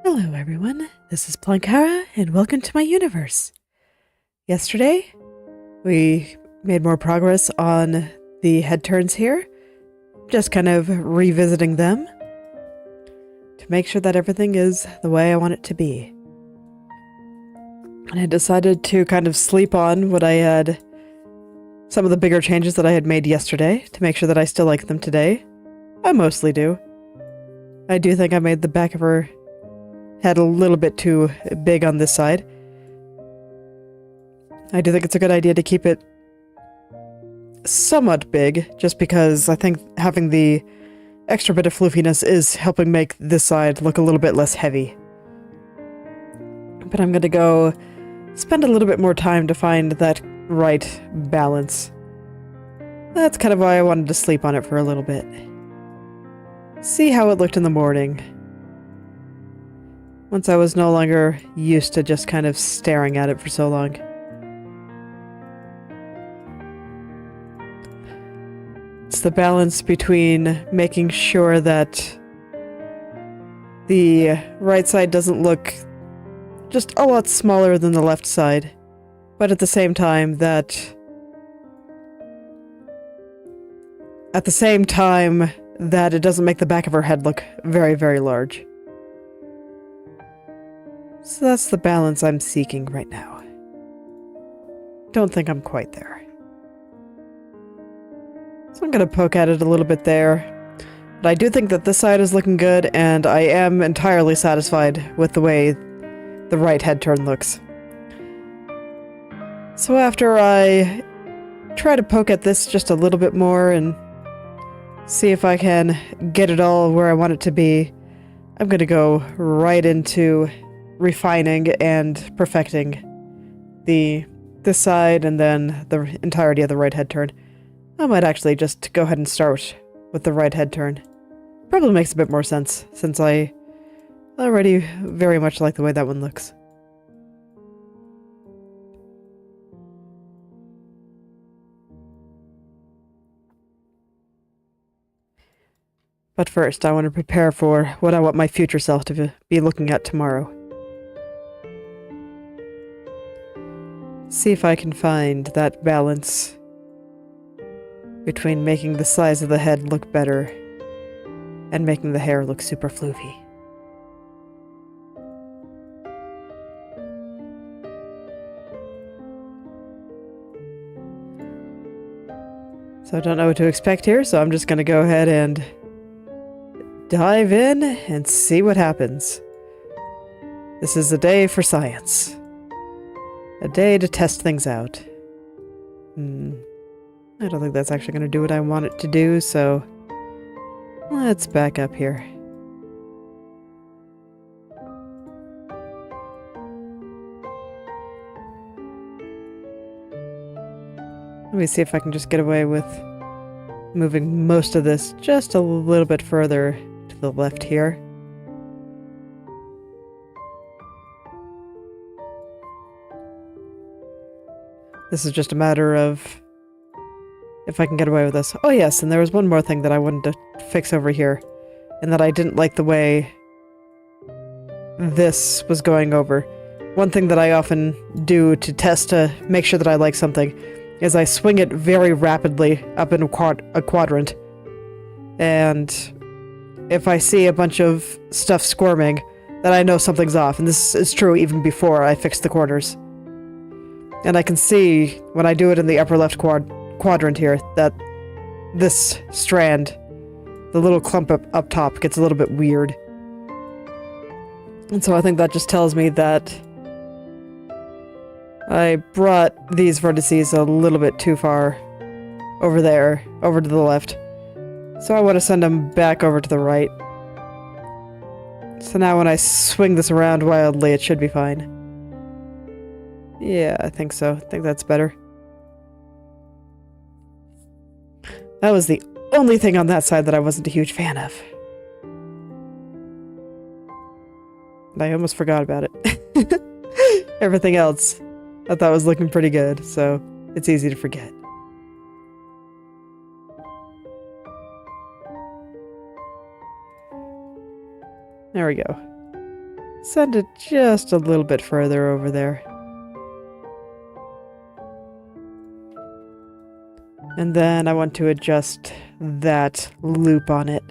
Hello everyone, this is Plankara and welcome to my universe. Yesterday, we made more progress on the head turns here, just kind of revisiting them to make sure that everything is the way I want it to be. And I decided to kind of sleep on what I had, some of the bigger changes that I had made yesterday to make sure that I still like them today. I mostly do. I do think I made the back of her head a little bit too big on this side. I do think it's a good idea to keep it somewhat big, just because I think having the extra bit of floofiness is helping make this side look a little bit less heavy. But I'm gonna go spend a little bit more time to find that right balance. That's kind of why I wanted to sleep on it for a little bit. See how it looked in the morning. Once I was no longer used to just kind of staring at it for so long. It's the balance between making sure that the right side doesn't look just a lot smaller than the left side, but at the same time that it doesn't make the back of her head look very, very large. So that's the balance I'm seeking right now. Don't think I'm quite there. So I'm going to poke at it a little bit there. But I do think that this side is looking good, and I am entirely satisfied with the way the right head turn looks. So after I try to poke at this just a little bit more and see if I can get it all where I want it to be, I'm going to go right into refining and perfecting this side and then the entirety of the right head turn. I might actually just go ahead and start with the right head turn. Probably makes a bit more sense, since I already very much like the way that one looks. But first, I want to prepare for what I want my future self to be looking at tomorrow. See if I can find that balance between making the size of the head look better and making the hair look super floofy. So I don't know what to expect here, so I'm just going to go ahead and dive in and see what happens. This is a day for science. A day to test things out. I don't think that's actually going to do what I want it to do, so let's back up here. Let me see if I can just get away with moving most of this just a little bit further to the left here. This is just a matter of if I can get away with this. Oh yes, and there was one more thing that I wanted to fix over here, and that I didn't like the way this was going over. One thing that I often do to test to make sure that I like something is I swing it very rapidly up in a quadrant, and if I see a bunch of stuff squirming, then I know something's off, and this is true even before I fix the corners. And I can see, when I do it in the upper left quadrant here, that this strand, the little clump up top, gets a little bit weird. And so I think that just tells me that I brought these vertices a little bit too far over there, over to the left. So I want to send them back over to the right. So now when I swing this around wildly, it should be fine. Yeah, I think so. I think that's better. That was the only thing on that side that I wasn't a huge fan of. And I almost forgot about it. Everything else I thought was looking pretty good, so it's easy to forget. There we go. send it just a little bit further over there. And then I want to adjust that loop on it.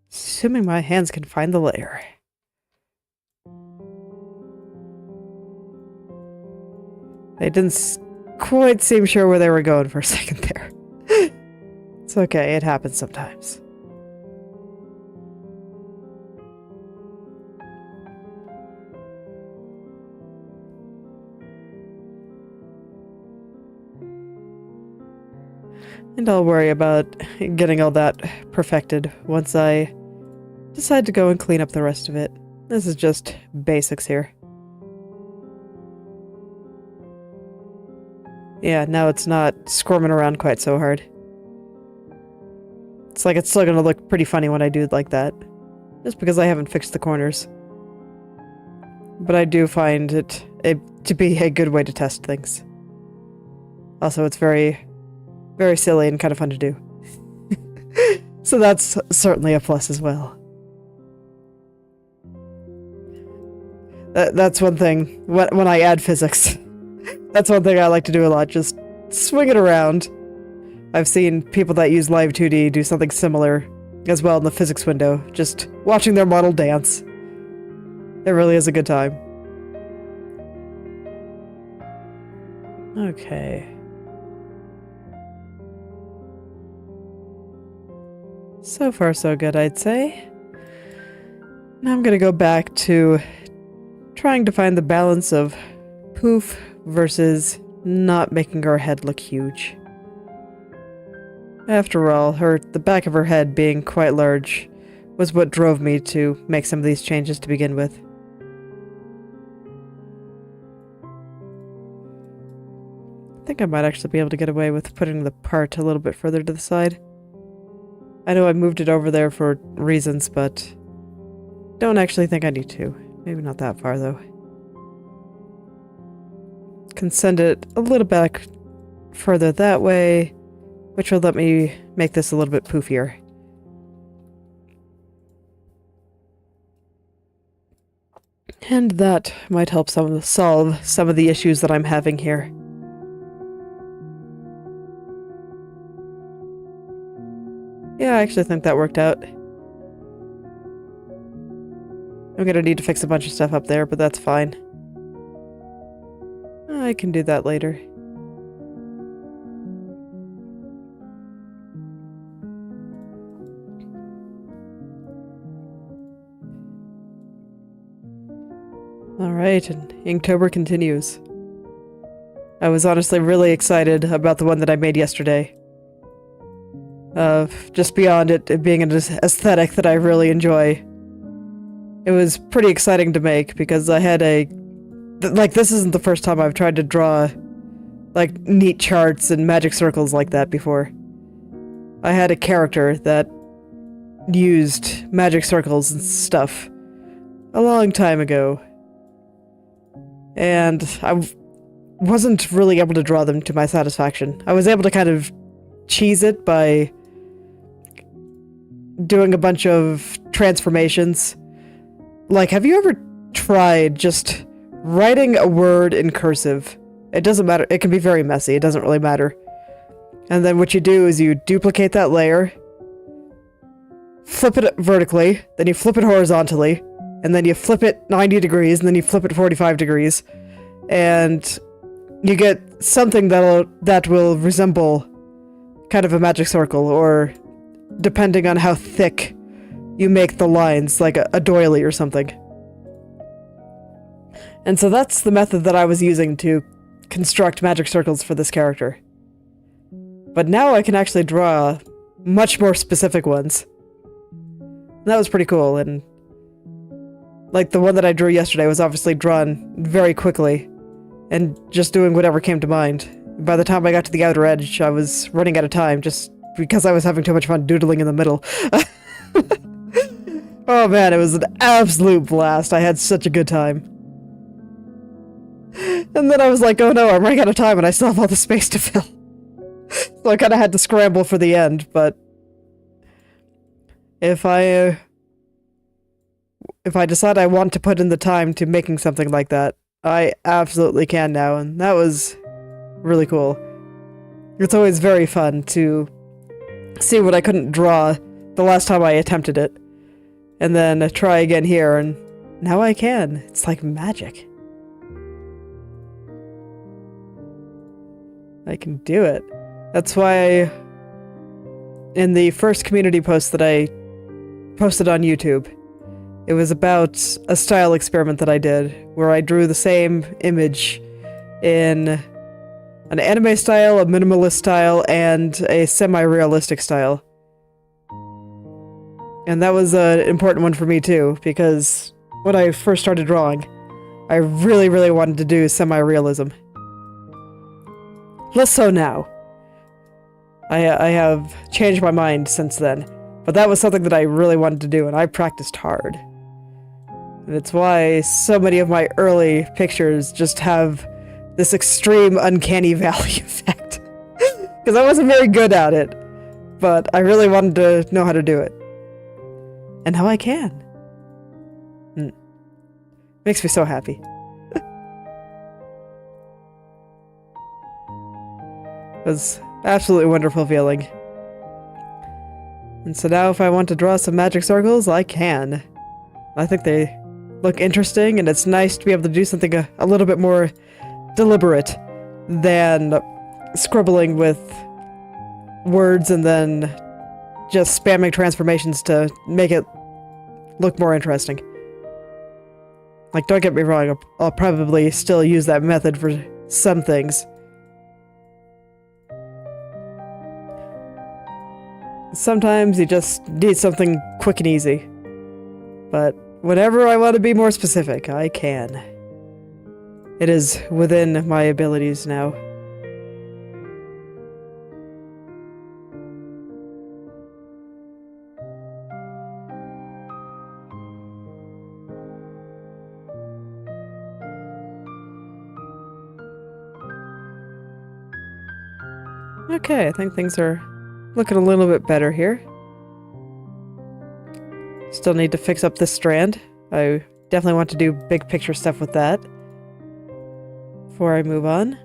Assuming my hands can find the layer. They didn't quite seem sure where they were going for a second there. It's okay, it happens sometimes. And I'll worry about getting all that perfected once I decide to go and clean up the rest of it. This is just basics here. Yeah, now it's not squirming around quite so hard. It's like it's still gonna look pretty funny when I do it like that. Just because I haven't fixed the corners. But I do find it to be a good way to test things. Also, it's very silly and kind of fun to do. So that's certainly a plus as well. That's one thing. When I add physics, that's one thing I like to do a lot. Just swing it around. I've seen people that use Live2D do something similar as well in the physics window. Just watching their model dance. It really is a good time. Okay. So far, so good, I'd say. Now I'm gonna go back to trying to find the balance of poof versus not making her head look huge. After all, the back of her head being quite large was what drove me to make some of these changes to begin with. I think I might actually be able to get away with putting the part a little bit further to the side. I know I moved it over there for reasons, but don't actually think I need to. Maybe not that far, though. Can send it a little back further that way, which will let me make this a little bit poofier. And that might help solve some of the issues that I'm having here. Yeah, I actually think that worked out. I'm gonna need to fix a bunch of stuff up there, but that's fine. I can do that later. Alright, and Inktober continues. I was honestly really excited about the one that I made yesterday. Just beyond it being an aesthetic that I really enjoy. It was pretty exciting to make because I had this isn't the first time I've tried to draw, like, neat charts and magic circles like that before. I had a character that used magic circles and stuff a long time ago. And I wasn't really able to draw them to my satisfaction. I was able to kind of cheese it by doing a bunch of transformations. Like, have you ever tried just writing a word in cursive? It doesn't matter. It can be very messy. It doesn't really matter. And then what you do is you duplicate that layer, flip it vertically, then you flip it horizontally, and then you flip it 90 degrees, and then you flip it 45 degrees, and you get something that will resemble kind of a magic circle, or depending on how thick you make the lines, like a doily or something. And so that's the method that I was using to construct magic circles for this character. But now I can actually draw much more specific ones. And that was pretty cool, and like the one that I drew yesterday was obviously drawn very quickly, and just doing whatever came to mind. By the time I got to the outer edge, I was running out of time just because I was having too much fun doodling in the middle. Oh man, it was an absolute blast. I had such a good time. And then I was like, oh no, I'm running out of time and I still have all the space to fill. So I kind of had to scramble for the end, but if I if I decide I want to put in the time to making something like that, I absolutely can now, and that was really cool. It's always very fun to see what I couldn't draw the last time I attempted it, and then try again here, and now I can. It's like magic. I can do it. That's why in the first community post that I posted on YouTube, it was about a style experiment that I did, where I drew the same image in an anime style, a minimalist style, and a semi-realistic style. And that was an important one for me too, because when I first started drawing, I really, really wanted to do semi-realism. Less so now. I have changed my mind since then, but that was something that I really wanted to do, and I practiced hard. And it's why so many of my early pictures just have this extreme uncanny valley effect. Because I wasn't very good at it, but I really wanted to know how to do it. And now I can. Makes me so happy. It was absolutely wonderful feeling. And so now if I want to draw some magic circles, I can. I think they look interesting, and it's nice to be able to do something a little bit more deliberate than scribbling with words and then just spamming transformations to make it look more interesting. Like, don't get me wrong, I'll probably still use that method for some things. Sometimes you just need something quick and easy. But whenever I want to be more specific, I can. It is within my abilities now. Okay, I think things are looking a little bit better here. Still need to fix up this strand. I definitely want to do big picture stuff with that before I move on.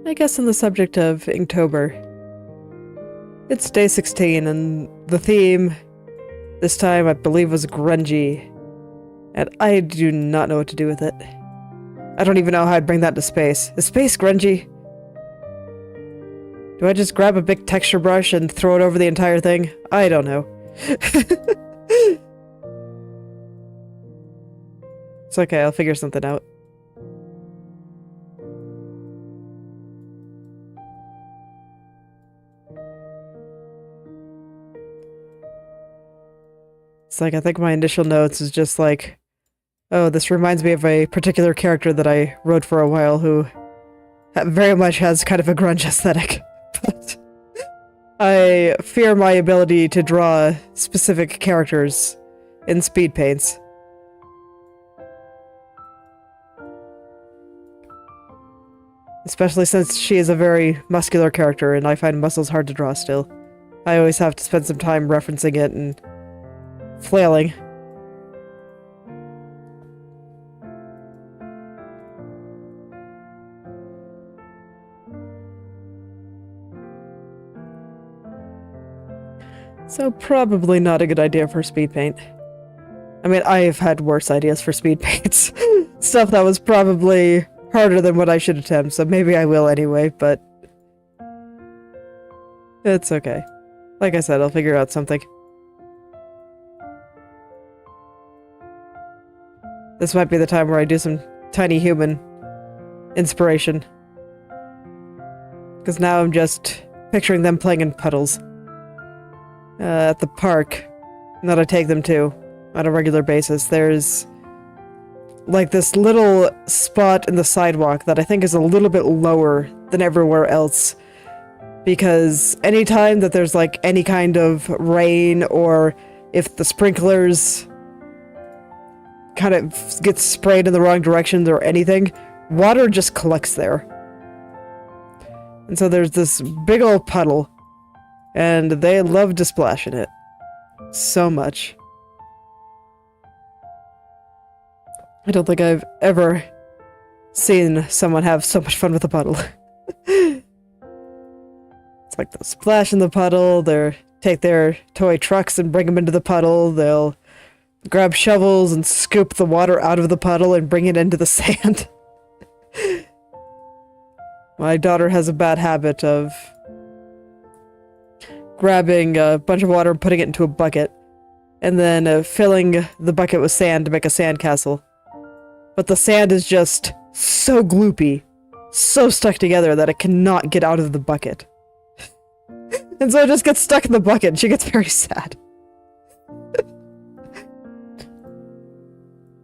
I guess on the subject of Inktober, it's day 16 and the theme this time I believe was grungy, and I do not know what to do with it. I don't even know how I'd bring that to space. Is space grungy? Do I just grab a big texture brush and throw it over the entire thing? I don't know. It's okay, I'll figure something out. It's like, I think my initial notes is just like, oh, this reminds me of a particular character that I wrote for a while who very much has kind of a grunge aesthetic. But I fear my ability to draw specific characters in speed paints. Especially since she is a very muscular character and I find muscles hard to draw still. I always have to spend some time referencing it and flailing. So probably not a good idea for speed paint. I mean, I've had worse ideas for speed paints. Stuff that was probably harder than what I should attempt, so maybe I will anyway, but it's okay. Like I said, I'll figure out something. This might be the time where I do some tiny human inspiration. Because now I'm just picturing them playing in puddles. At the park that I take them to on a regular basis, there's like this little spot in the sidewalk that I think is a little bit lower than everywhere else, because anytime that there's like any kind of rain or if the sprinklers kind of get sprayed in the wrong direction or anything, water just collects there. And so there's this big old puddle, and they love to splash in it. so much. I don't think I've ever seen someone have so much fun with a puddle. It's like they'll splash in the puddle, they'll take their toy trucks and bring them into the puddle, they'll grab shovels and scoop the water out of the puddle and bring it into the sand. My daughter has a bad habit of grabbing a bunch of water and putting it into a bucket, and then filling the bucket with sand to make a sandcastle. But the sand is just so gloopy, so stuck together that it cannot get out of the bucket. And so it just gets stuck in the bucket and she gets very sad.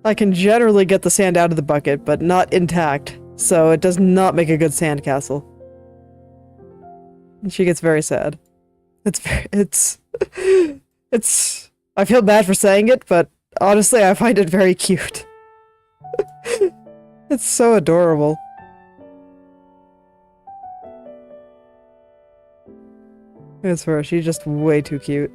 I can generally get the sand out of the bucket, but not intact, so it does not make a good sandcastle. And she gets very sad. It's I feel bad for saying it, but honestly I find it very cute. It's so adorable. I swear, she's just way too cute.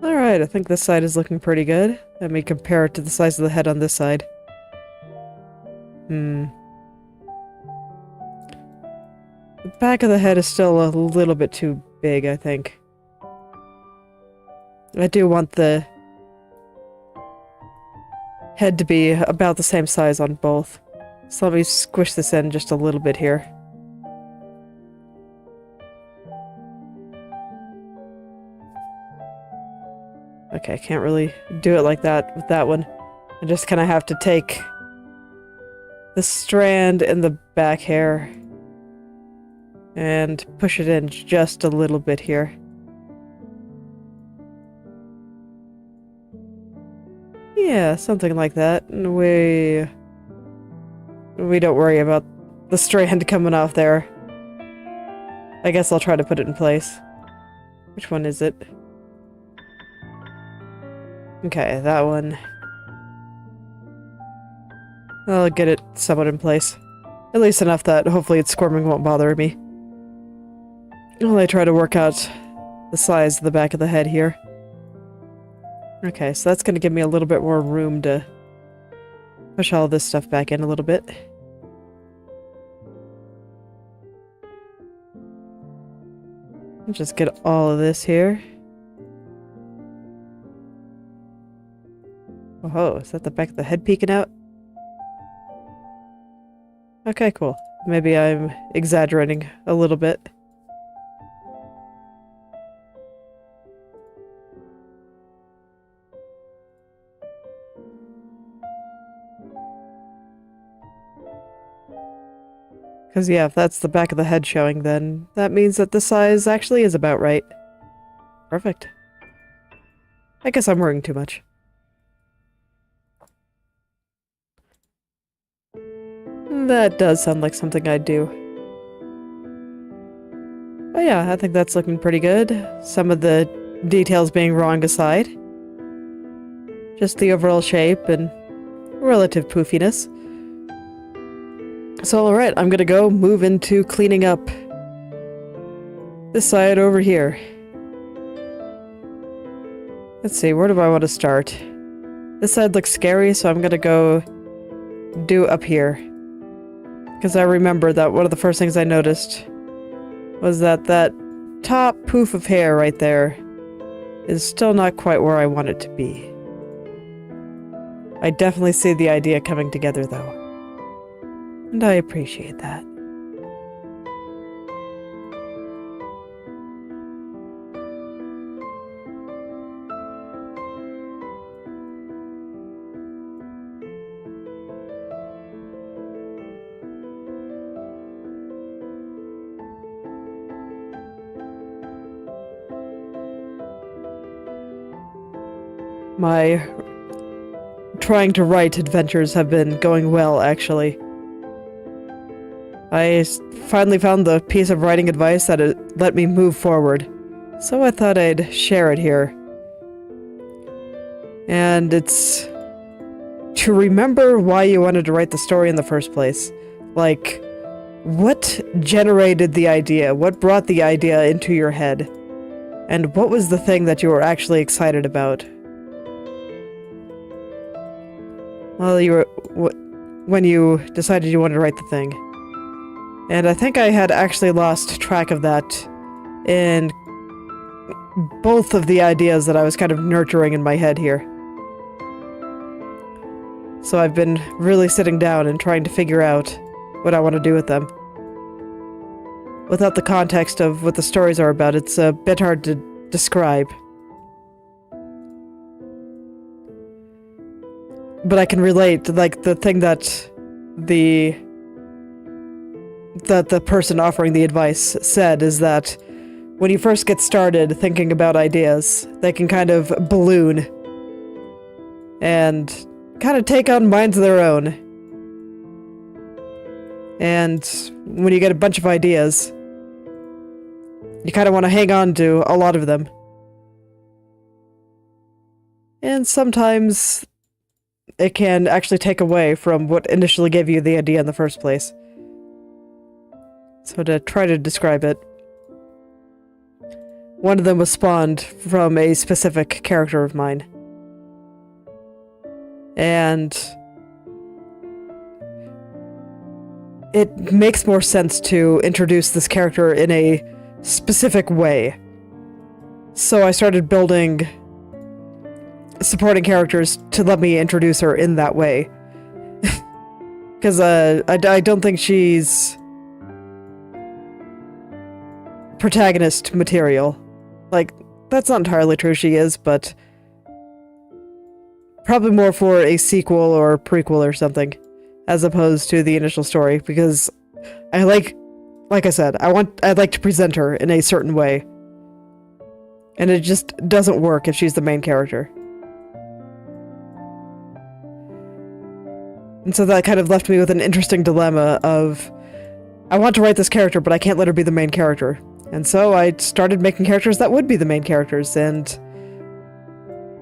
Alright, I think this side is looking pretty good. Let me compare it to the size of the head on this side. The back of the head is still a little bit too big, I think. I do want the head to be about the same size on both. So let me squish this in just a little bit here. Okay, I can't really do it like that with that one. I just kind of have to take the strand in the back hair and push it in just a little bit here. Yeah, something like that. And we don't worry about the strand coming off there. I guess I'll try to put it in place. Which one is it? Okay, that one. I'll get it somewhat in place. At least enough that hopefully its squirming won't bother me. While I try to work out the size of the back of the head here. Okay, so that's going to give me a little bit more room to push all this stuff back in a little bit. Just get all of this here. Oh, is that the back of the head peeking out? Okay, cool. Maybe I'm exaggerating a little bit. Because yeah, if that's the back of the head showing, then that means that the size actually is about right. Perfect. I guess I'm worrying too much. That does sound like something I'd do. But yeah, I think that's looking pretty good. Some of the details being wrong aside. Just the overall shape and relative poofiness. So alright, I'm gonna go move into cleaning up this side over here. Let's see, where do I want to start? This side looks scary, so I'm gonna go do up here. Because I remember that one of the first things I noticed was that top poof of hair right there is still not quite where I want it to be. I definitely see the idea coming together though. And I appreciate that. My trying to write adventures have been going well, actually. I finally found the piece of writing advice that let me move forward, so I thought I'd share it here. And it's to remember why you wanted to write the story in the first place. Like, what generated the idea? What brought the idea into your head? And what was the thing that you were actually excited about? Well, when you decided you wanted to write the thing. And I think I had actually lost track of that in both of the ideas that I was kind of nurturing in my head here. So I've been really sitting down and trying to figure out what I want to do with them. Without the context of what the stories are about, it's a bit hard to describe. But I can relate, like, the thing that the person offering the advice said is that when you first get started thinking about ideas, they can kind of balloon and kind of take on minds of their own. And when you get a bunch of ideas, you kind of want to hang on to a lot of them. And sometimes it can actually take away from what initially gave you the idea in the first place. So to try to describe it, one of them was spawned from a specific character of mine. And it makes more sense to introduce this character in a specific way. So I started building supporting characters to let me introduce her in that way. Because I don't think she's protagonist material. Like, that's not entirely true, she is, but probably more for a sequel or prequel or something, as opposed to the initial story, because like I said, I'd like to present her in a certain way. And it just doesn't work if she's the main character. And so that kind of left me with an interesting dilemma of, I want to write this character, but I can't let her be the main character. And so I started making characters that would be the main characters, and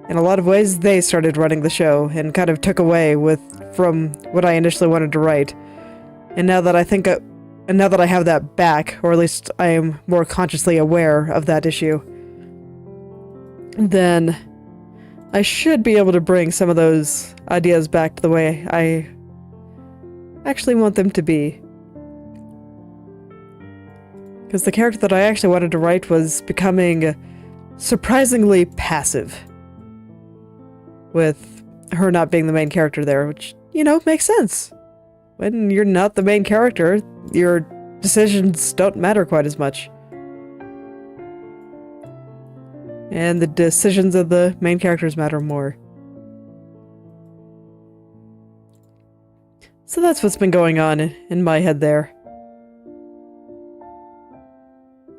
in a lot of ways, they started running the show and kind of took away from what I initially wanted to write. And now that I have that back, or at least I am more consciously aware of that issue, then I should be able to bring some of those ideas back to the way I actually want them to be. Because the character that I actually wanted to write was becoming surprisingly passive, with her not being the main character there, which, you know, makes sense. When you're not the main character, your decisions don't matter quite as much. And the decisions of the main characters matter more. So that's what's been going on in my head there.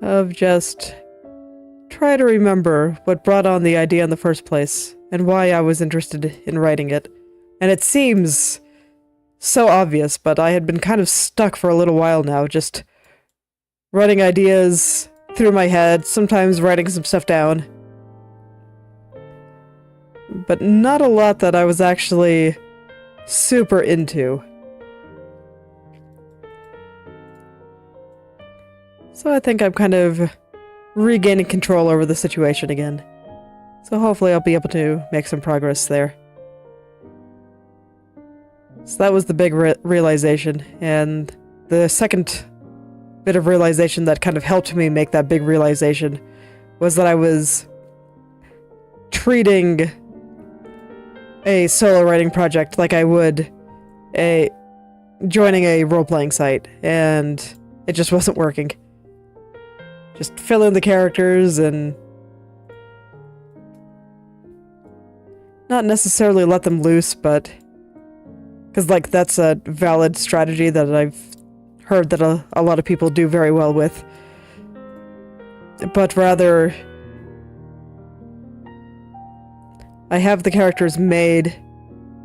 Of just try to remember what brought on the idea in the first place, and why I was interested in writing it. And it seems so obvious, but I had been kind of stuck for a little while now, just running ideas through my head, sometimes writing some stuff down. But not a lot that I was actually super into. So I think I'm kind of regaining control over the situation again. So hopefully I'll be able to make some progress there. So that was the big realization, and the second bit of realization that kind of helped me make that big realization was that I was treating a solo writing project like I would joining a role-playing site, and it just wasn't working. Just fill in the characters and not necessarily let them loose, but because, like, that's a valid strategy that I've heard that a lot of people do very well with. But rather, I have the characters made,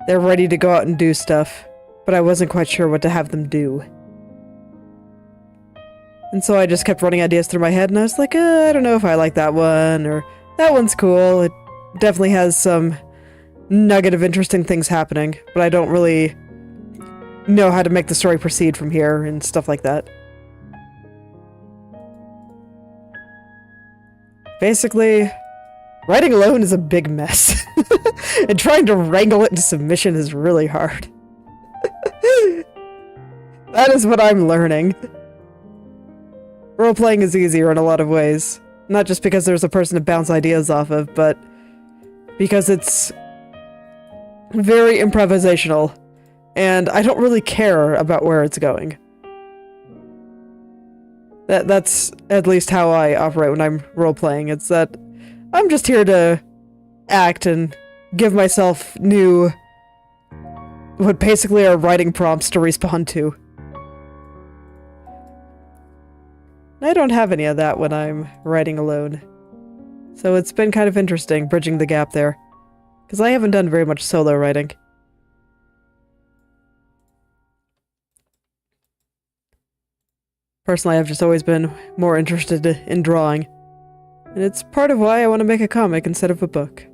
they're ready to go out and do stuff, but I wasn't quite sure what to have them do. And so I just kept running ideas through my head, and I was like, I don't know if I like that one, or that one's cool. It definitely has some nugget of interesting things happening, but I don't really know how to make the story proceed from here and stuff like that. Basically, writing alone is a big mess, and trying to wrangle it into submission is really hard. That is what I'm learning. Role-playing is easier in a lot of ways. Not just because there's a person to bounce ideas off of, but because it's very improvisational, and I don't really care about where it's going. That's at least how I operate when I'm role-playing. It's that I'm just here to act and give myself new, what basically are writing prompts to respond to. I don't have any of that when I'm writing alone. So it's been kind of interesting bridging the gap there, because I haven't done very much solo writing. Personally, I've just always been more interested in drawing, and it's part of why I want to make a comic instead of a book.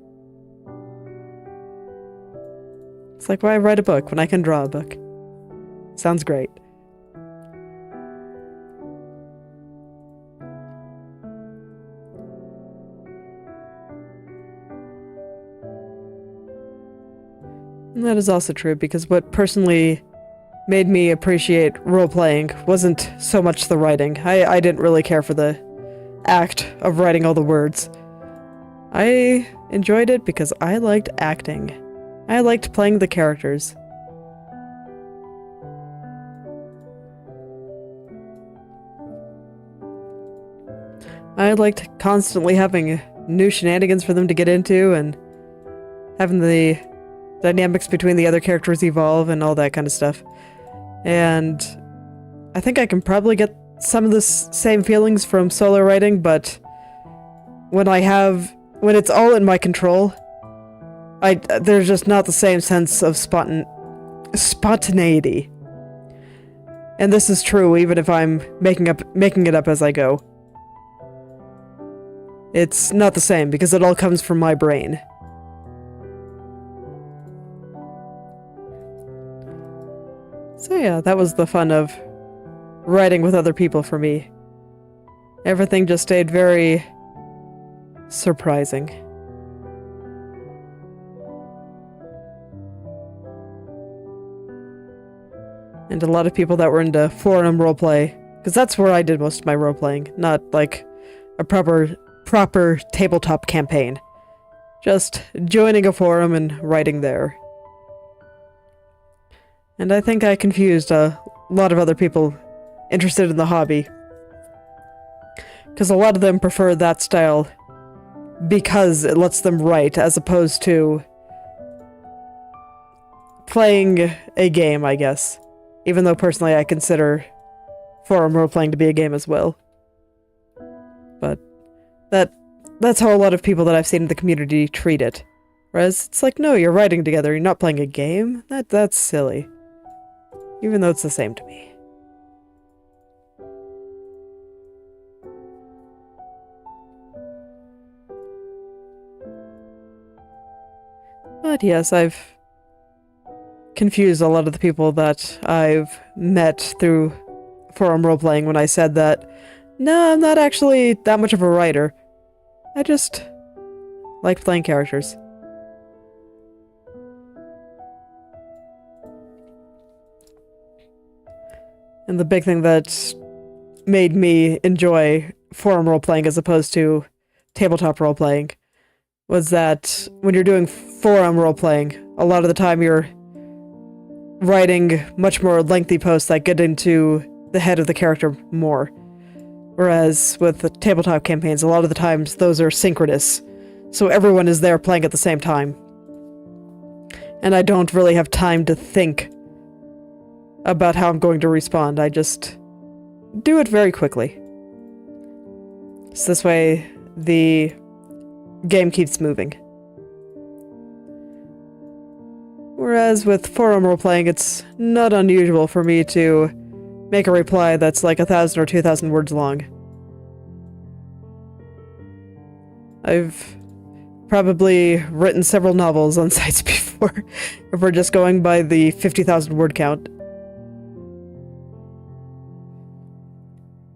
It's like, why write a book when I can draw a book? Sounds great. And that is also true, because what personally made me appreciate role-playing wasn't so much the writing. I didn't really care for the act of writing all the words. I enjoyed it because I liked acting. I liked playing the characters. I liked constantly having new shenanigans for them to get into, and having the dynamics between the other characters evolve and all that kind of stuff. And I think I can probably get some of the same feelings from solo writing, but when it's all in my control, there's just not the same sense of spontaneity. And this is true even if I'm making it up as I go. It's not the same because it all comes from my brain. So yeah, that was the fun of writing with other people for me. Everything just stayed very surprising. And a lot of people that were into forum roleplay, because that's where I did most of my roleplaying, not like a proper tabletop campaign. Just joining a forum and writing there. And I think I confused a lot of other people interested in the hobby. Because a lot of them prefer that style because it lets them write, as opposed to playing a game, I guess. Even though personally I consider forum role-playing to be a game as well. But that's how a lot of people that I've seen in the community treat it. Whereas it's like, no, you're writing together, you're not playing a game? That's silly. Even though it's the same to me. But yes, I've confused a lot of the people that I've met through forum roleplaying when I said that, no, I'm not actually that much of a writer. I just like playing characters. And the big thing that made me enjoy forum role-playing as opposed to tabletop role-playing was that when you're doing forum role-playing, a lot of the time you're writing much more lengthy posts that get into the head of the character more. Whereas with the tabletop campaigns, a lot of the times those are synchronous, so everyone is there playing at the same time. And I don't really have time to think about how I'm going to respond. I just do it very quickly. So this way, the game keeps moving. Whereas with forum role-playing, it's not unusual for me to make a reply that's like 1,000 or 2,000 words long. I've probably written several novels on sites before, if we're just going by the 50,000 word count.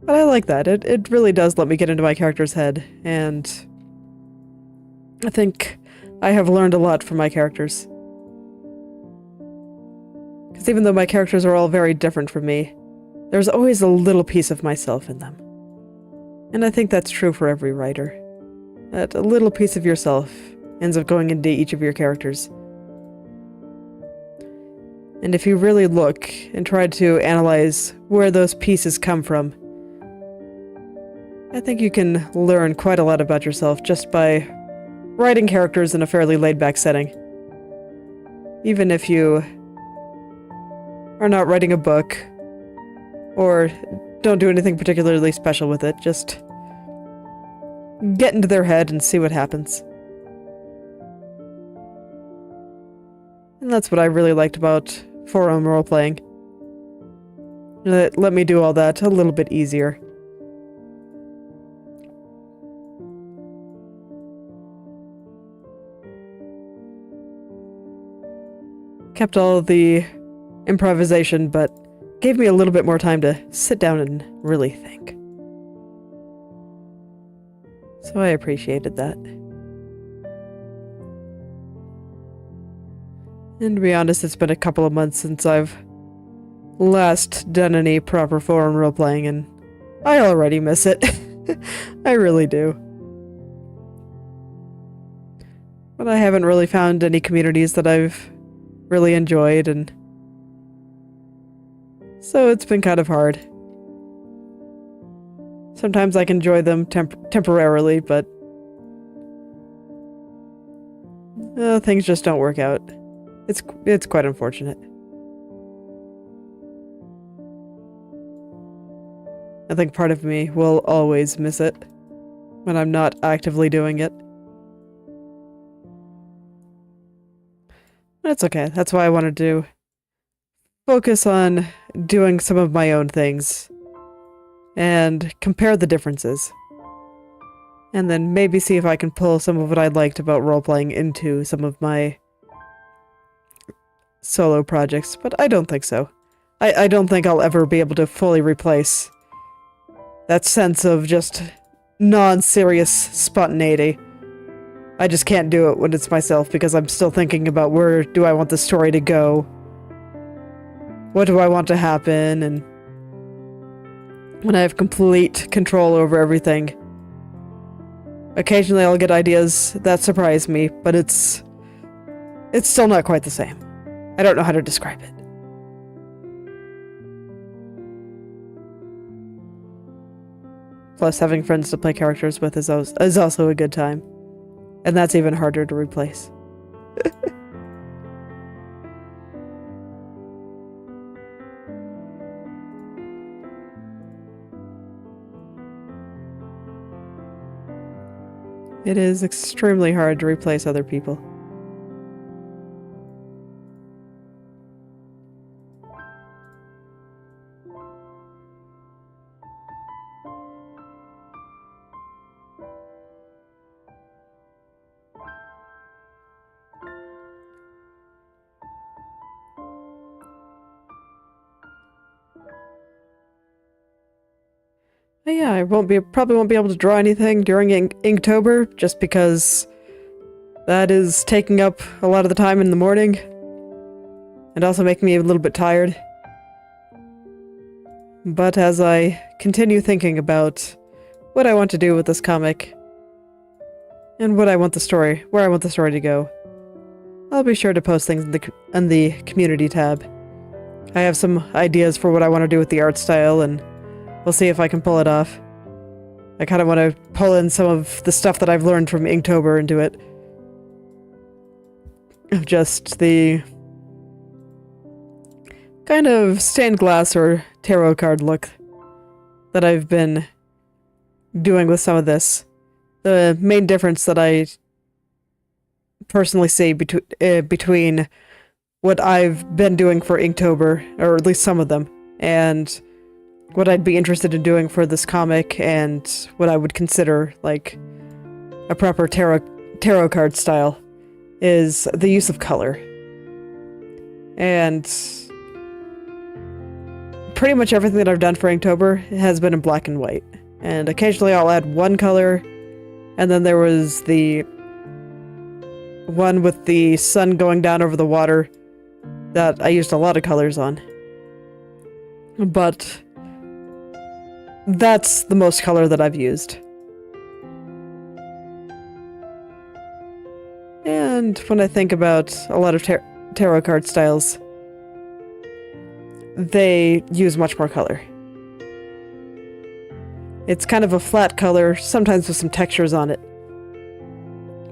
But I like that. It really does let me get into my character's head, and I think I have learned a lot from my characters. Because even though my characters are all very different from me, there's always a little piece of myself in them. And I think that's true for every writer. That a little piece of yourself ends up going into each of your characters. And if you really look and try to analyze where those pieces come from, I think you can learn quite a lot about yourself just by writing characters in a fairly laid-back setting. Even if you are not writing a book, or don't do anything particularly special with it, just get into their head and see what happens. And that's what I really liked about forum role-playing. It let me do all that a little bit easier. Kept all of the improvisation, but gave me a little bit more time to sit down and really think. So I appreciated that. And to be honest, it's been a couple of months since I've last done any proper forum role-playing, and I already miss it. I really do. But I haven't really found any communities that I've really enjoyed, and so it's been kind of hard. Sometimes I can enjoy them temporarily, but things just don't work out. It's quite unfortunate. I think part of me will always miss it when I'm not actively doing it. That's okay. That's why I wanted to focus on doing some of my own things and compare the differences. And then maybe see if I can pull some of what I liked about role-playing into some of my solo projects, but I don't think so. I don't think I'll ever be able to fully replace that sense of just non-serious spontaneity. I just can't do it when it's myself because I'm still thinking about where do I want the story to go? What do I want to happen? And when I have complete control over everything, occasionally I'll get ideas that surprise me, but it's still not quite the same. I don't know how to describe it. Plus, having friends to play characters with is also a good time. And that's even harder to replace. It is extremely hard to replace other people. Yeah, I probably won't be able to draw anything during Inktober, just because that is taking up a lot of the time in the morning, and also making me a little bit tired. But as I continue thinking about what I want to do with this comic, and where I want the story to go, I'll be sure to post things in the community tab. I have some ideas for what I want to do with the art style, and we'll see if I can pull it off. I kind of want to pull in some of the stuff that I've learned from Inktober into it. Just the kind of stained glass or tarot card look that I've been doing with some of this. The main difference that I personally see between what I've been doing for Inktober, or at least some of them, and what I'd be interested in doing for this comic, and what I would consider like a proper tarot tarot card style is the use of color. And pretty much everything that I've done for Inktober has been in black and white. And occasionally I'll add one color, and then there was the one with the sun going down over the water that I used a lot of colors on. But that's the most color that I've used. And when I think about a lot of tarot card styles, they use much more color. It's kind of a flat color, sometimes with some textures on it,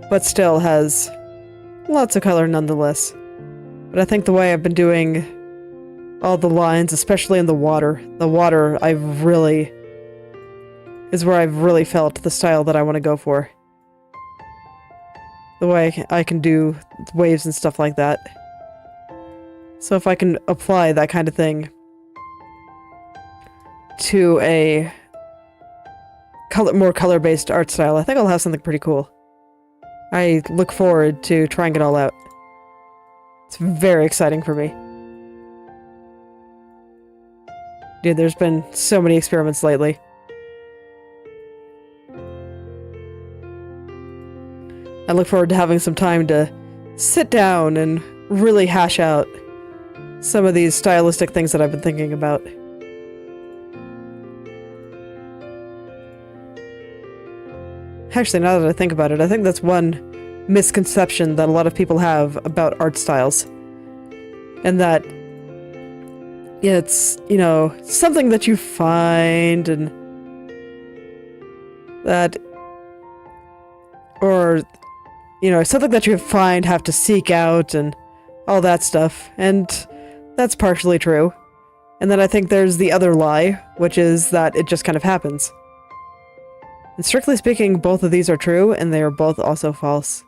but still has lots of color nonetheless. But I think the way I've been doing all the lines, especially in the water is where I've really felt the style that I want to go for. The way I can do waves and stuff like that. So if I can apply that kind of thing to a more color-based art style, I think I'll have something pretty cool. I look forward to trying it all out. It's very exciting for me. Dude, there's been so many experiments lately. I look forward to having some time to sit down and really hash out some of these stylistic things that I've been thinking about. Actually, now that I think about it, I think that's one misconception that a lot of people have about art styles. And that it's, you know, something that you find and that, or, you know, something that you find, have to seek out and all that stuff. And that's partially true. And then I think there's the other lie, which is that it just kind of happens. And strictly speaking, both of these are true, and they are both also false.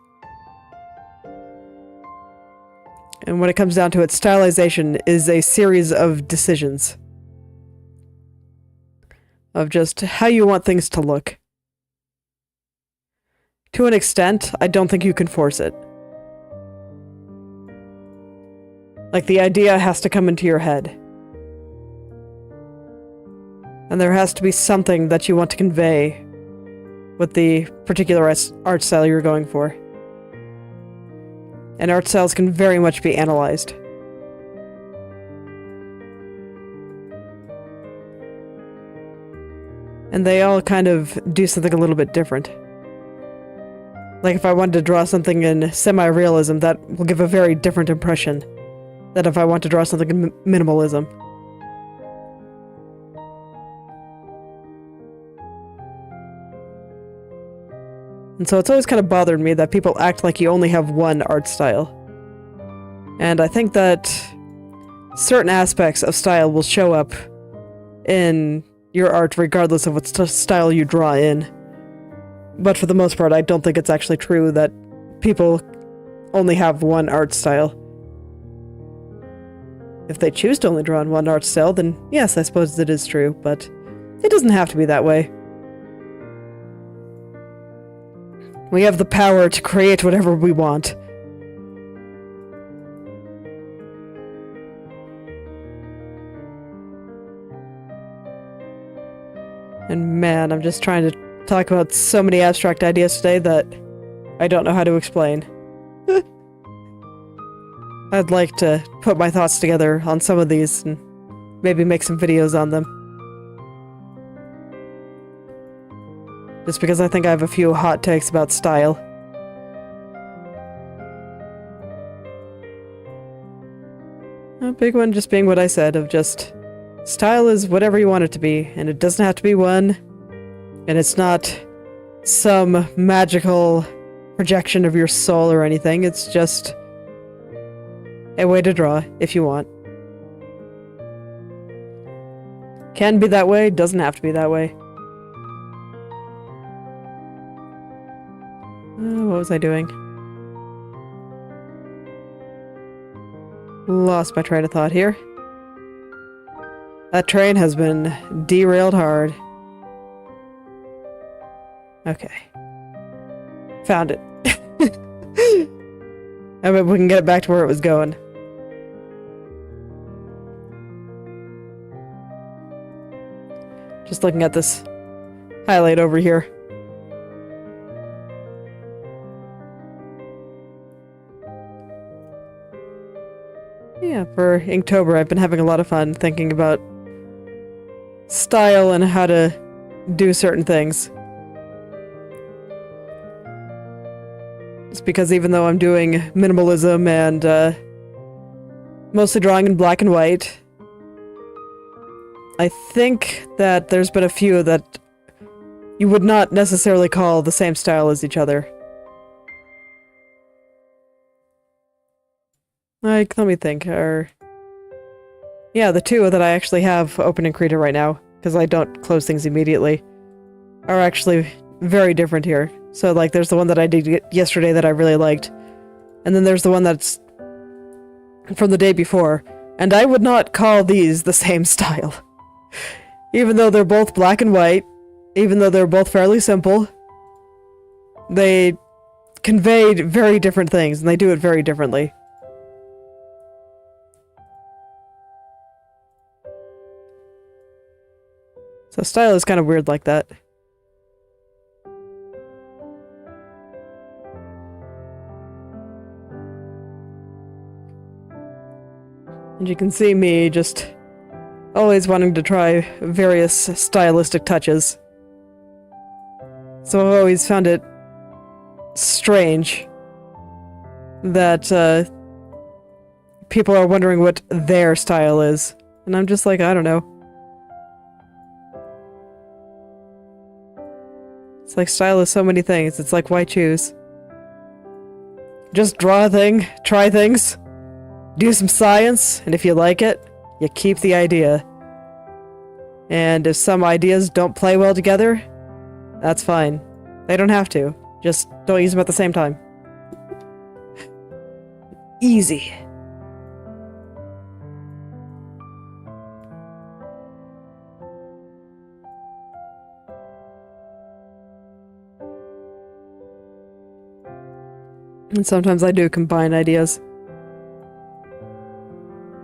And when it comes down to it, stylization is a series of decisions. Of just how you want things to look. To an extent, I don't think you can force it. Like, the idea has to come into your head. And there has to be something that you want to convey with the particular art style you're going for. And art styles can very much be analyzed. And they all kind of do something a little bit different. Like if I wanted to draw something in semi-realism, that will give a very different impression than if I want to draw something in minimalism. And so it's always kind of bothered me that people act like you only have one art style. And I think that certain aspects of style will show up in your art regardless of what style you draw in. But for the most part, I don't think it's actually true that people only have one art style. If they choose to only draw in one art style, then yes, I suppose it is true, but it doesn't have to be that way. We have the power to create whatever we want. And man, I'm just trying to talk about so many abstract ideas today that I don't know how to explain. I'd like to put my thoughts together on some of these and maybe make some videos on them. Just because I think I have a few hot takes about style. A big one just being what I said, of just style is whatever you want it to be, and it doesn't have to be one, and it's not some magical projection of your soul or anything, it's just a way to draw if you want. Can be that way, doesn't have to be that way. What was I doing? Lost my train of thought here. That train has been derailed hard. Okay. Found it. I bet we can get it back to where it was going. Just looking at this highlight over here. Yeah, for Inktober, I've been having a lot of fun thinking about style and how to do certain things. It's because even though I'm doing minimalism and mostly drawing in black and white, I think that there's been a few that you would not necessarily call the same style as each other. Like, let me think, yeah, the two that I actually have open in Krita right now, because I don't close things immediately, are actually very different here. So, like, there's the one that I did yesterday that I really liked, and then there's the one that's from the day before, and I would not call these the same style. Even though they're both black and white, even though they're both fairly simple, they convey very different things, and they do it very differently. So style is kind of weird like that. And you can see me just always wanting to try various stylistic touches. So I've always found it strange that people are wondering what their style is. And I'm just like, I don't know. It's like style is so many things. It's like, why choose? Just draw a thing, try things, do some science, and if you like it, you keep the idea. And if some ideas don't play well together, that's fine. They don't have to. Just don't use them at the same time. Easy. And sometimes I do combine ideas.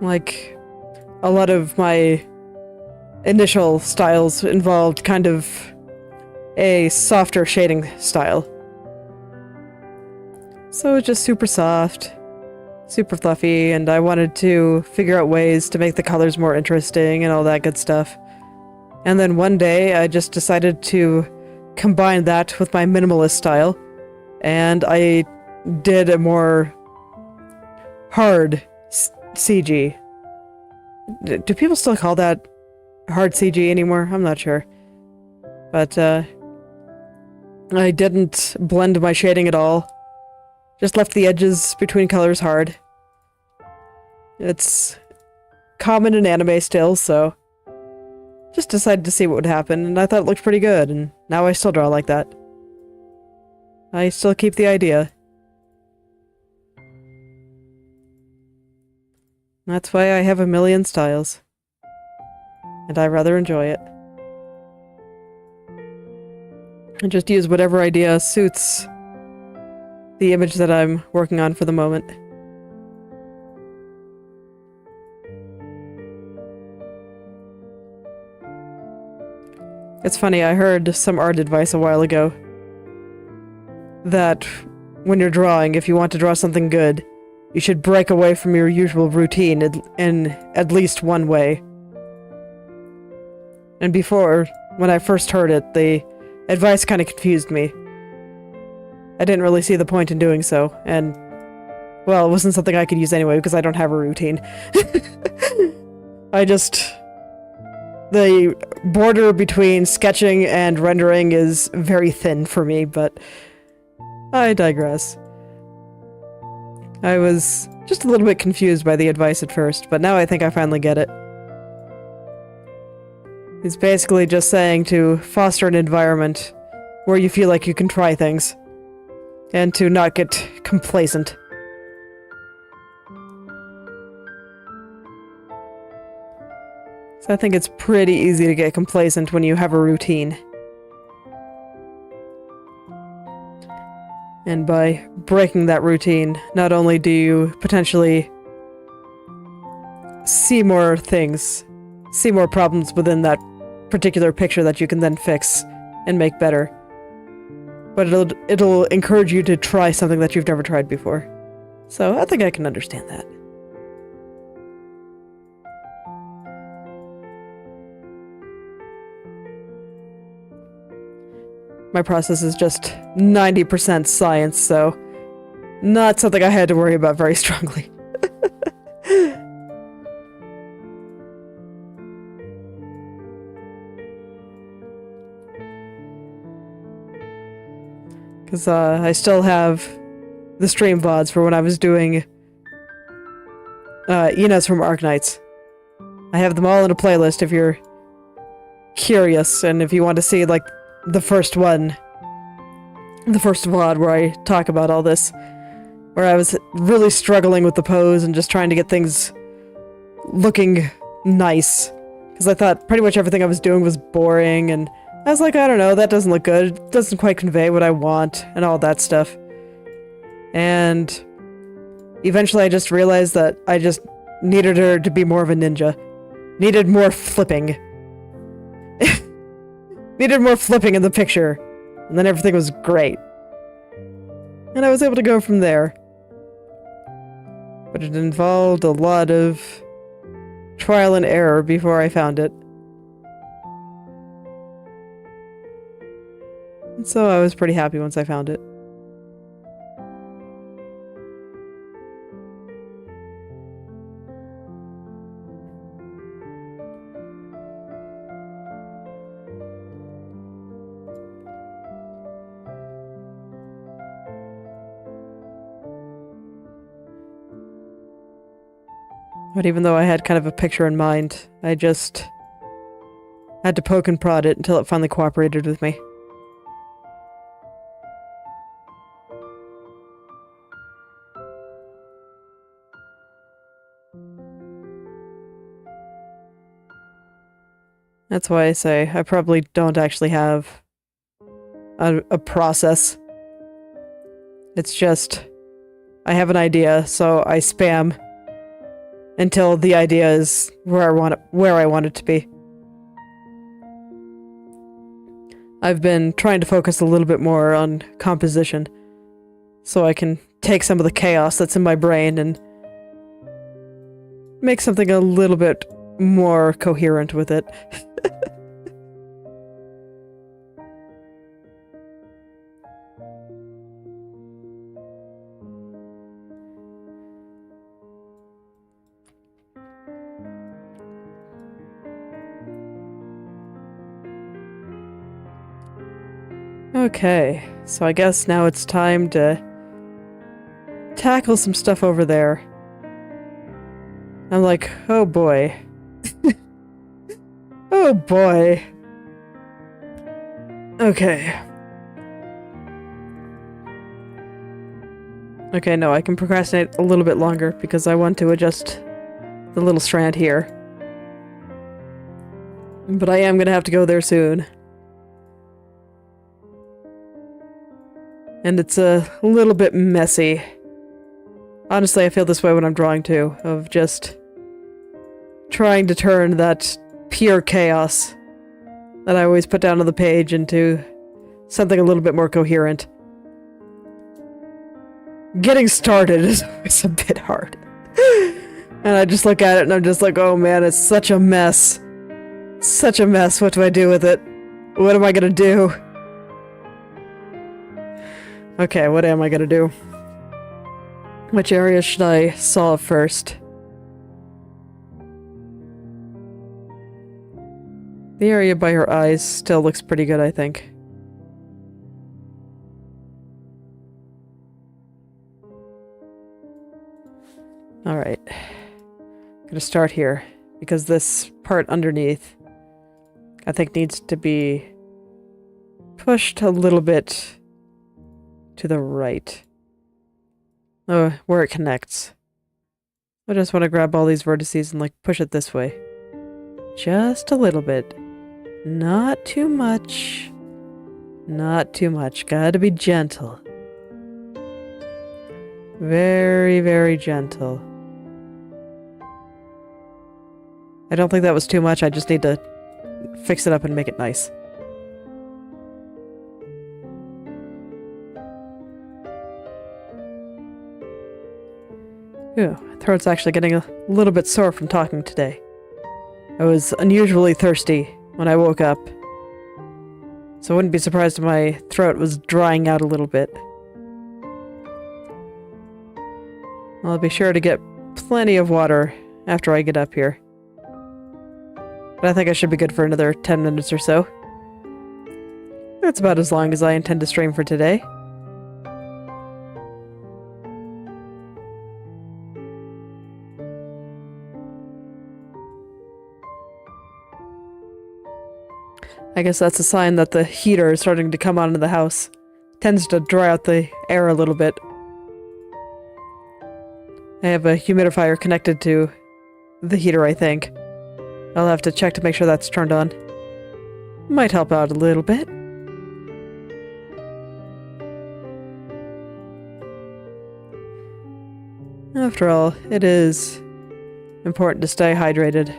Like, a lot of my initial styles involved kind of a softer shading style. So it's just super soft, super fluffy, and I wanted to figure out ways to make the colors more interesting and all that good stuff. And then one day I just decided to combine that with my minimalist style, and I did a more hard CG. Do people still call that hard CG anymore? I'm not sure. But I didn't blend my shading at all. Just left the edges between colors hard. It's common in anime still, so just decided to see what would happen, and I thought it looked pretty good, and now I still draw like that. I still keep the idea. That's why I have a million styles. And I rather enjoy it. And just use whatever idea suits the image that I'm working on for the moment. It's funny, I heard some art advice a while ago that when you're drawing, if you want to draw something good, you should break away from your usual routine in at least one way. And before, when I first heard it, the advice kind of confused me. I didn't really see the point in doing so, and, well, it wasn't something I could use anyway because I don't have a routine. The border between sketching and rendering is very thin for me, but I digress. I was just a little bit confused by the advice at first, but now I think I finally get it. It's basically just saying to foster an environment where you feel like you can try things, and to not get complacent. So I think it's pretty easy to get complacent when you have a routine. And by breaking that routine, not only do you potentially see more things, see more problems within that particular picture that you can then fix and make better, but it'll encourage you to try something that you've never tried before. So I think I can understand that. My process is just 90% science, so not something I had to worry about very strongly. Because I still have the stream VODs for when I was doing Enos from Arknights. I have them all in a playlist if you're curious, and if you want to see, like, the first one, the first VOD where I talk about all this, where I was really struggling with the pose and just trying to get things looking nice, because I thought pretty much everything I was doing was boring, and I was like, I don't know, that doesn't look good, it doesn't quite convey what I want, and all that stuff. And eventually I just realized that I just needed her to be more of a ninja. Needed more flipping. Needed more flipping in the picture. And then everything was great. And I was able to go from there. But it involved a lot of trial and error before I found it. And so I was pretty happy once I found it. But even though I had kind of a picture in mind, I just had to poke and prod it until it finally cooperated with me. That's why I say I probably don't actually have a process. It's just, I have an idea, so I spam until the idea is where I want it to be. I've been trying to focus a little bit more on composition, so I can take some of the chaos that's in my brain and make something a little bit more coherent with it. Okay, so I guess now it's time to tackle some stuff over there. I'm like, oh boy. Oh boy. Okay. Okay, no, I can procrastinate a little bit longer because I want to adjust the little strand here. But I am gonna have to go there soon. And it's a little bit messy. Honestly, I feel this way when I'm drawing too, of just trying to turn that pure chaos that I always put down on the page into something a little bit more coherent. Getting started is always a bit hard. And I just look at it and I'm just like, oh man, it's such a mess. Such a mess. What do I do with it? What am I gonna do? Okay, what am I gonna do? Which area should I solve first? The area by her eyes still looks pretty good, I think. Alright. I'm gonna start here, because this part underneath, I think needs to be pushed a little bit to the right. Oh, where it connects. I just want to grab all these vertices and like push it this way. Just a little bit. Not too much. Not too much. Gotta be gentle. Very, very gentle. I don't think that was too much. I just need to fix it up and make it nice. Ooh, my throat's actually getting a little bit sore from talking today. I was unusually thirsty when I woke up, so I wouldn't be surprised if my throat was drying out a little bit. I'll be sure to get plenty of water after I get up here. But I think I should be good for another 10 minutes or so. That's about as long as I intend to stream for today. I guess that's a sign that the heater is starting to come on in the house. Tends to dry out the air a little bit. I have a humidifier connected to the heater, I think. I'll have to check to make sure that's turned on. Might help out a little bit. After all, it is important to stay hydrated.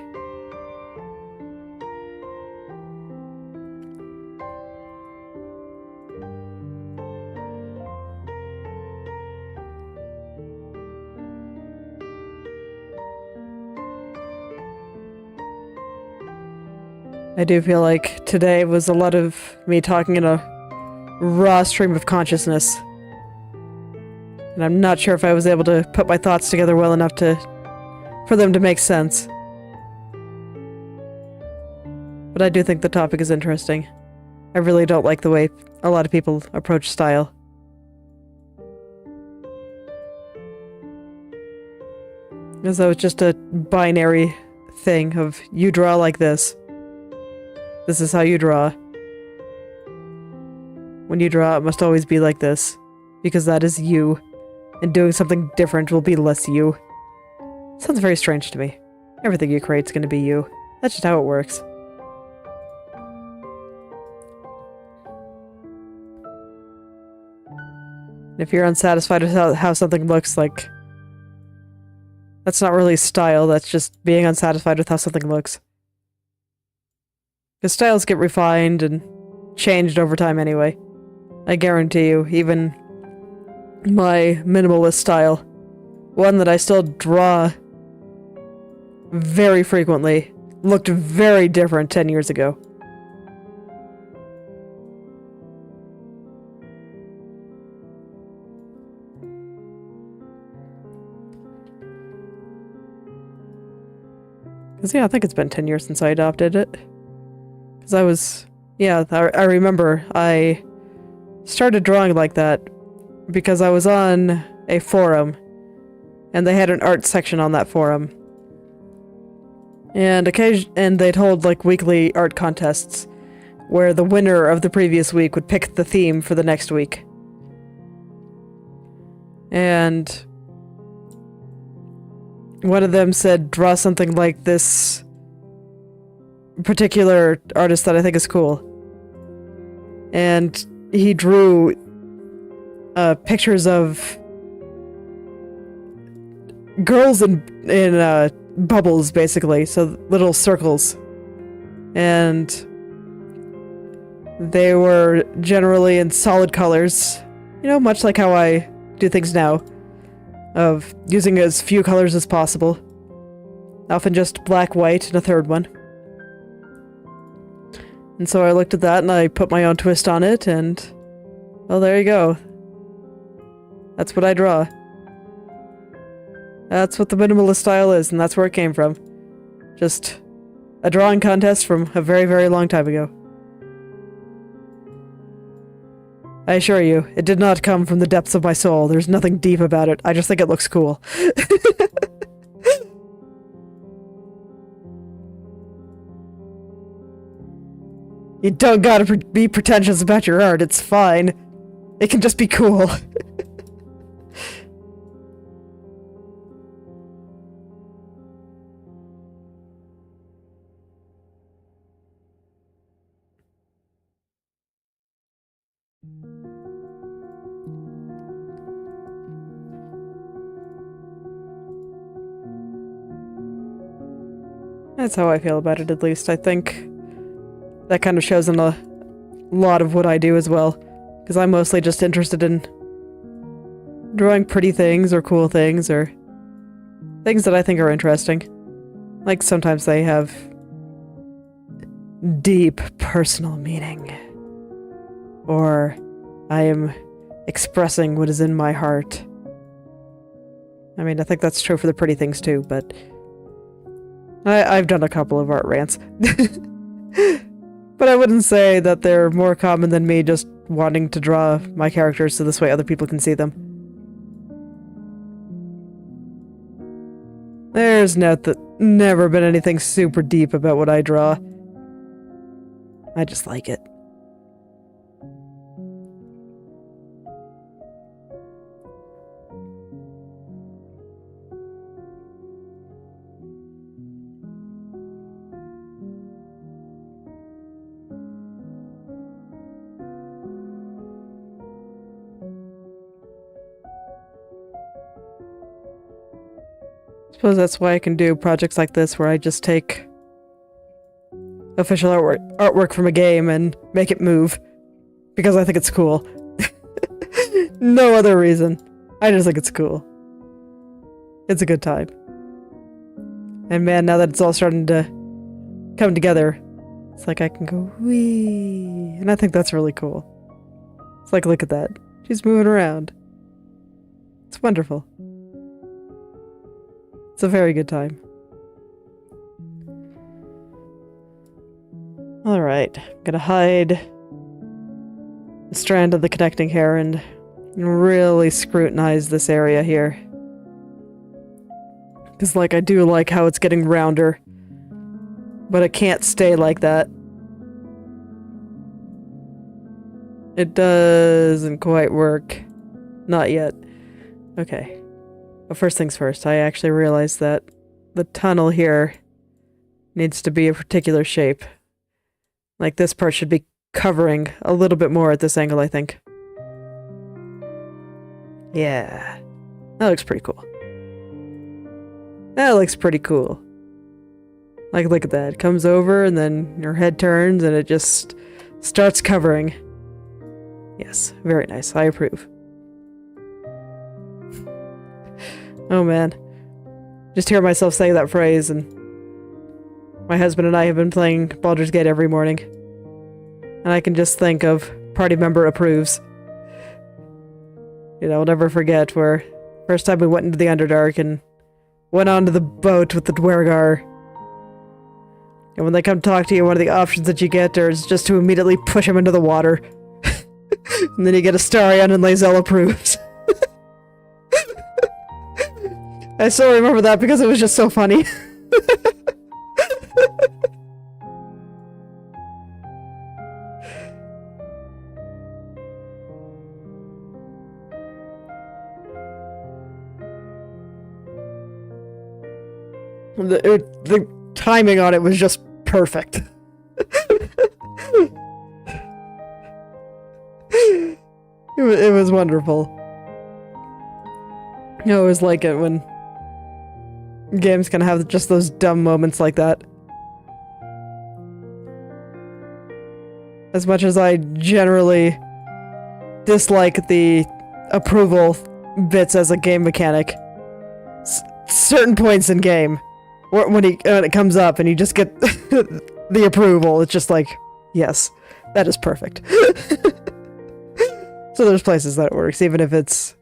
I do feel like today was a lot of me talking in a raw stream of consciousness. And I'm not sure if I was able to put my thoughts together well enough for them to make sense. But I do think the topic is interesting. I really don't like the way a lot of people approach style. As though it's just a binary thing of, you draw like this. This is how you draw. When you draw, it must always be like this, because that is you, and doing something different will be less you. Sounds very strange to me. Everything you create is going to be you. That's just how it works. If you're unsatisfied with how something looks, like, that's not really style, that's just being unsatisfied with how something looks. Because styles get refined and changed over time anyway. I guarantee you, even my minimalist style, one that I still draw very frequently, looked very different 10 years ago. Because, yeah, I think it's been 10 years since I adopted it. Because I was... Yeah, I remember I started drawing like that because I was on a forum, and they had an art section on that forum. And they'd hold, like, weekly art contests, where the winner of the previous week would pick the theme for the next week. And one of them said, draw something like this particular artist that I think is cool. And he drew pictures of girls in bubbles, basically, so little circles. And they were generally in solid colors, you know, much like how I do things now, of using as few colors as possible. Often just black, white, and a third one. And so I looked at that and I put my own twist on it, and well, there you go. That's what I draw. That's what the minimalist style is, and that's where it came from. Just a drawing contest from a very, very long time ago. I assure you, it did not come from the depths of my soul. There's nothing deep about it. I just think it looks cool. You don't gotta be pretentious about your art, it's fine. It can just be cool. That's how I feel about it, at least. I think that kind of shows in a lot of what I do as well. Because I'm mostly just interested in drawing pretty things or cool things or things that I think are interesting. Like sometimes they have deep personal meaning. Or I am expressing what is in my heart. I mean, I think that's true for the pretty things too, but I've done a couple of art rants. But I wouldn't say that they're more common than me just wanting to draw my characters so this way other people can see them. There's never been anything super deep about what I draw. I just like it. Suppose that's why I can do projects like this where I just take official artwork from a game and make it move. Because I think it's cool. No other reason. I just think it's cool. It's a good time. And man, now that it's all starting to come together, it's like I can go wee. And I think that's really cool. It's like, look at that. She's moving around. It's wonderful. It's a very good time. Alright, I'm gonna hide the strand of the connecting hair and really scrutinize this area here. Because, like, I do like how it's getting rounder. But it can't stay like that. It doesn't quite work. Not yet. Okay. But first things first, I actually realized that the tunnel here needs to be a particular shape. Like, this part should be covering a little bit more at this angle, I think. Yeah. That looks pretty cool. That looks pretty cool. Like, look at that. It comes over, and then your head turns, and it just starts covering. Yes, very nice. I approve. Oh man. Just hear myself say that phrase, and my husband and I have been playing Baldur's Gate every morning. And I can just think of party member approves. You know, I'll never forget where first time we went into the Underdark and went onto the boat with the Dwergar. And when they come talk to you, one of the options that you get is just to immediately push them into the water. And then you get Astarion and Lae'zel approves. I still remember that because it was just so funny. The timing on it was just perfect. It was wonderful. I always like it when games can have just those dumb moments like that. As much as I generally dislike the approval bits as a game mechanic, certain points in game, when it comes up and you just get the approval, it's just like, yes, that is perfect. So there's places that it works, even if its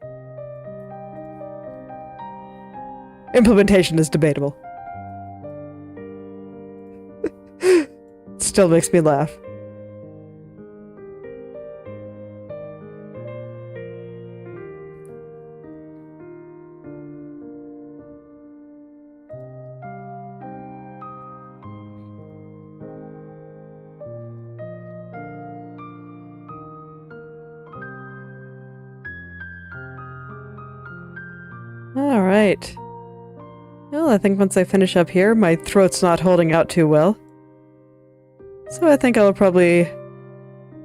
implementation is debatable. It still makes me laugh. Alright. Well, I think once I finish up here, my throat's not holding out too well. So I think I'll probably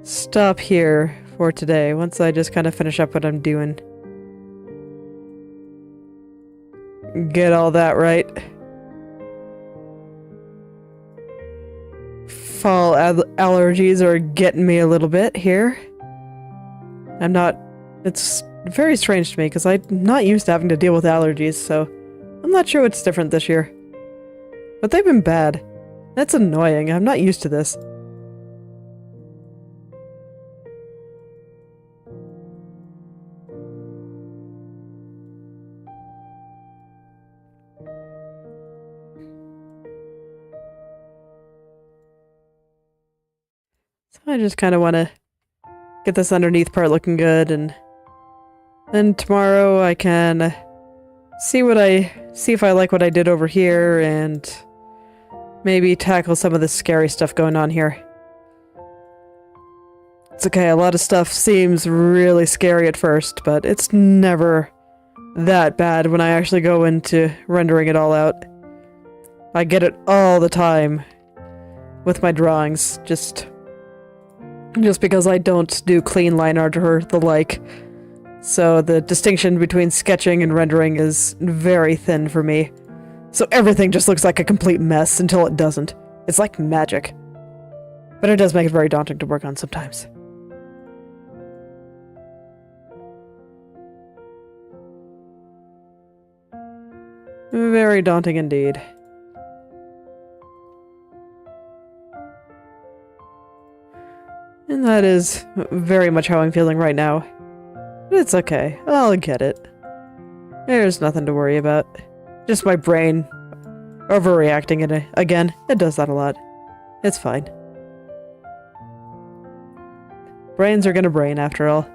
stop here for today, once I just kind of finish up what I'm doing. Get all that right. fall allergies are getting me a little bit here. It's very strange to me because I'm not used to having to deal with allergies, so I'm not sure what's different this year. But they've been bad. That's annoying. I'm not used to this. So I just kind of want to get this underneath part looking good, and then tomorrow I can see if I like what I did over here, and maybe tackle some of the scary stuff going on here. It's okay, a lot of stuff seems really scary at first, but it's never that bad when I actually go into rendering it all out. I get it all the time with my drawings, just because I don't do clean line art or the like. So the distinction between sketching and rendering is very thin for me. So everything just looks like a complete mess until it doesn't. It's like magic. But it does make it very daunting to work on sometimes. Very daunting indeed. And that is very much how I'm feeling right now. But it's okay. I'll get it. There's nothing to worry about. Just my brain overreacting it again. It does that a lot. It's fine. Brains are gonna brain after all.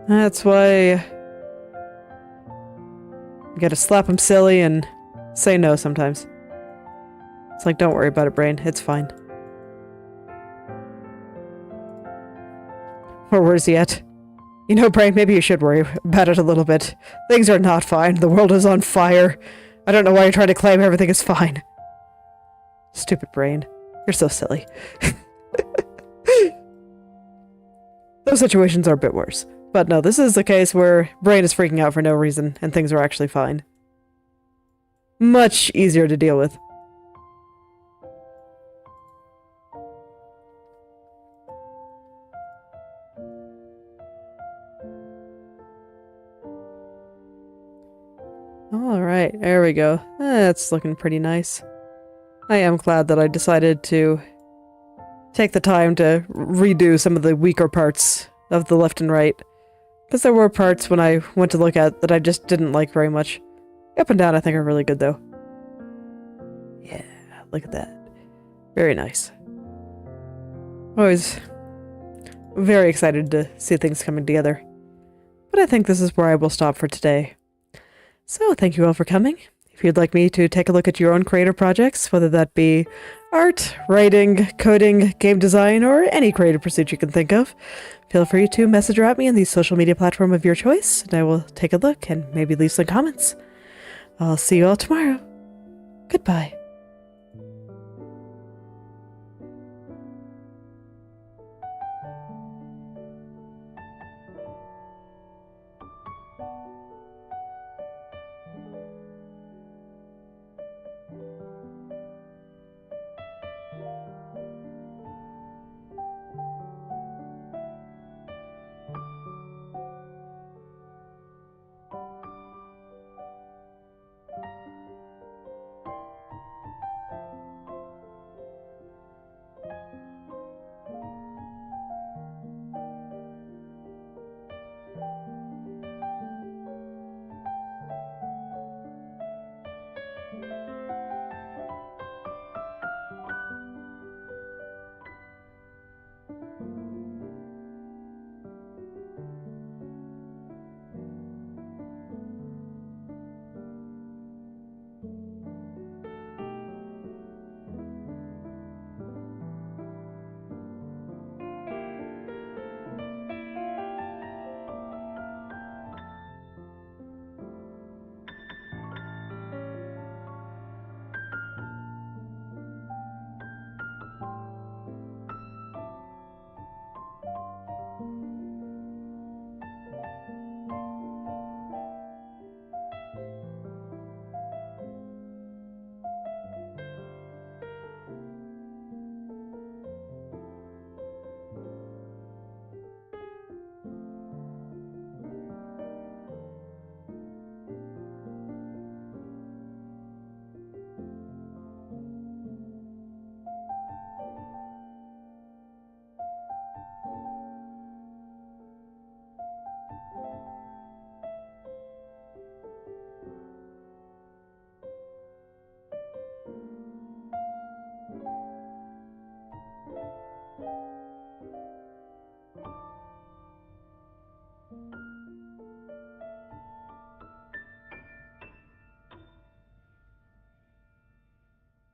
That's why you gotta slap him silly and say no sometimes. It's like, don't worry about it, brain. It's fine. Or worse yet, you know, brain, maybe you should worry about it a little bit. Things are not fine. The world is on fire. I don't know why you're trying to claim everything is fine. Stupid brain. You're so silly. Those situations are a bit worse. But no, this is the case where brain is freaking out for no reason and things are actually fine. Much easier to deal with. Alright, there we go. That's looking pretty nice. I am glad that I decided to take the time to redo some of the weaker parts of the left and right. Because there were parts when I went to look at that I just didn't like very much. Up and down I think are really good though. Yeah, look at that. Very nice. Always very excited to see things coming together. But I think this is where I will stop for today. So thank you all for coming. If you'd like me to take a look at your own creator projects, whether that be art, writing, coding, game design, or any creative pursuit you can think of, feel free to message or at me on the social media platform of your choice, and I will take a look and maybe leave some comments. I'll see you all tomorrow. Goodbye.